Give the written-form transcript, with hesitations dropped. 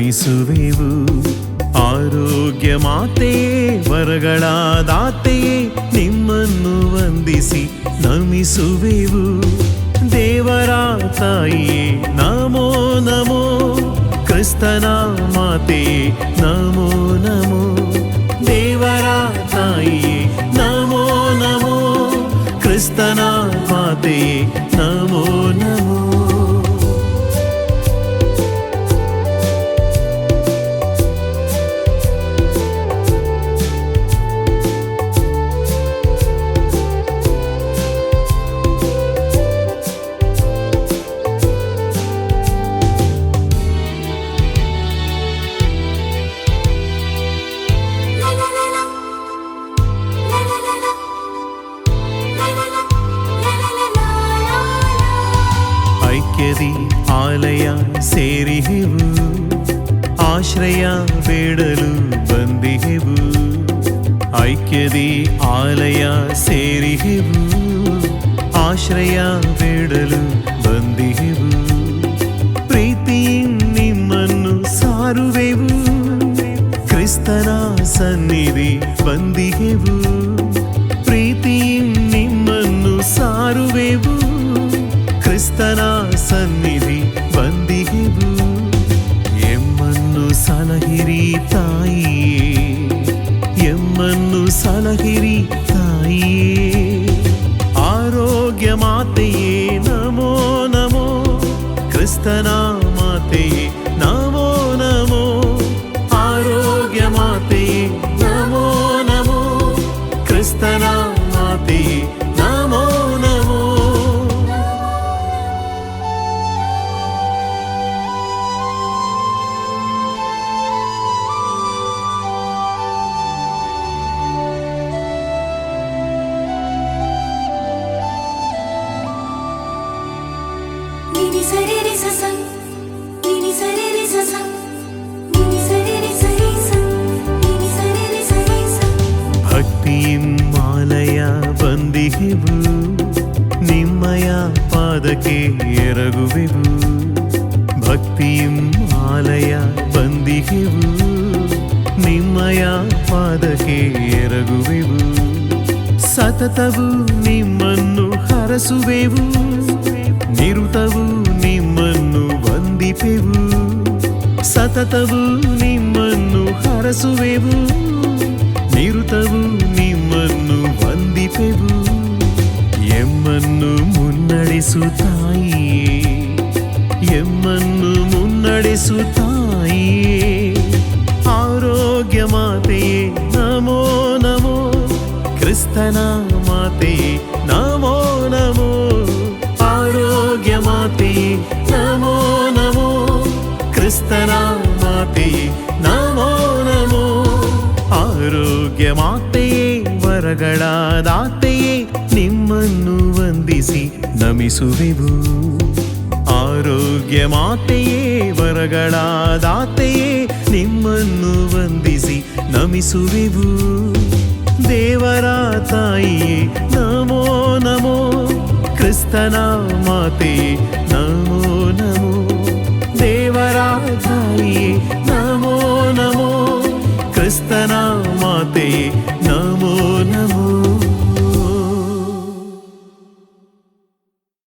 ನಮಿಸುವೆವು. ಆರೋಗ್ಯ ಮಾತೆಯೇ, ವರಗಳ ದಾತೆಯೇ, ನಿಮ್ಮನ್ನು ವಂದಿಸಿ ನಮಿಸುವೆವು. ದೇವರ ತಾಯಿಯೇ ನಮೋ ನಮೋ, ಕ್ರಿಸ್ತನ ಮಾತೆಯೇ ನಮೋ ನಮೋ. ದೇವರ ತಾಯಿಯೇ ನಮೋ ನಮೋ, ಕ್ರಿಸ್ತನ ಮಾತೆಯೇ ನಮೋ ನಮೋ. ಐಕ್ಯದಿ ಆಲಯ ಸೇರಿಹೆವು, ಆಶ್ರಯ ಬೇಡಲು ಬಂದಿಹೆವು. ಐಕ್ಯದಿ ಆಲಯ ಸೇರಿಹೆವು, ಆಶ್ರಯ ಬೇಡಲು ಬಂದಿಹೆವು. ಪ್ರೀತಿ ನಿಮ್ಮನ್ನು ಸಾರುವೆವು, ಕ್ರಿಸ್ತನ ಸನ್ನಿಧಿ ಬಂದಿಹೆವು. ಪ್ರೀತಿ ನಿಮ್ಮನ್ನು ಸಾರುವೆವು, ಕ್ರಿಸ್ತನ ಸನ್ನಿಧಿ ಬಂದಿಹೆವು. ಎಮ್ಮನ್ನು ಸಲಹಿರಿ ತಾಯಿಯೇ, ಎಮ್ಮನ್ನು ಸಲಹಿರಿ ತಾಯಿಯೇ. ಆರೋಗ್ಯ ಮಾತೆಯೇ ನಮೋ ನಮೋ, ಕ್ರಿಸ್ತನ ಮಾತೆಯೇ ನಮೋ ನಮೋ. ಆರೋಗ್ಯ ಮಾತೆಯೇ ನಮೋ ನಮೋ, ಕ್ರಿಸ್ತನ ಮಾತೆಯೇ ನಮೋ ನಮೋ. ಭಕ್ತಿಯಿಂ ಮಾಲಯ ಬಂದಿಹೆವು, ನಿಮ್ಮಯ ಪಾದಕ್ಕೆ ಎರಗುವೆವು. ಭಕ್ತಿಯಿಂ ಮಾಲಯ ಬಂದಿಹೆವು, ನಿಮ್ಮಯ ಪಾದಕ್ಕೆ ಎರಗುವೆವು. ಸತತವು ನಿಮ್ಮನ್ನು ಹರಸುವೆವು, ನಿರುತವು ನಿಮ್ಮನ್ನು ವಂದಿಪೆವು. ಸತತವು ನಿಮ್ಮನ್ನು ಹರಸುವೆವು, ನಿರುತವು ನಿಮ್ಮನ್ನು ವಂದಿಪೆವು. ಎಮ್ಮನ್ನು ಮುನ್ನಡೆಸು ತಾಯಿಯೇ, ಎಮ್ಮನ್ನು ಮುನ್ನಡೆಸು ತಾಯಿಯೇ. ಆರೋಗ್ಯ ಮಾತೆಯೇ ನಮೋ ನಮೋ, ಕ್ರಿಸ್ತನ ಮಾತೆಯೇ ನಮೋ ನಮೋ. ಆರೋಗ್ಯ ಮಾತೆಯೇ ನಮೋ ನಮೋ, ಕ್ರಿಸ್ತನ ಮಾತೆಯೇ ನಮೋ ನಮೋ. ಆರೋಗ್ಯ ಮಾತೆಯೇ, ವರಗಳ ದಾತೆಯೇ, ನಿಮ್ಮನ್ನು ವಂದಿಸಿ ನಮಿಸುವೆವು. ಆರೋಗ್ಯ ಮಾತೆಯೇ, ವರಗಳ ದಾತೆಯೇ, ನಿಮ್ಮನ್ನು ವಂದಿಸಿ ನಮಿಸುವೆವು. ದೇವರ ತಾಯಿಯೇ ನಮೋ ನಮೋ, ಕ್ರಿಸ್ತನ ಮಾತೆಯೇ ನಮೋ ನಮೋ. ದೇವರ ತಾಯಿಯೇ ನಮೋ ನಮೋ, ಕ್ರಿಸ್ತನ ಮಾತೆಯೇ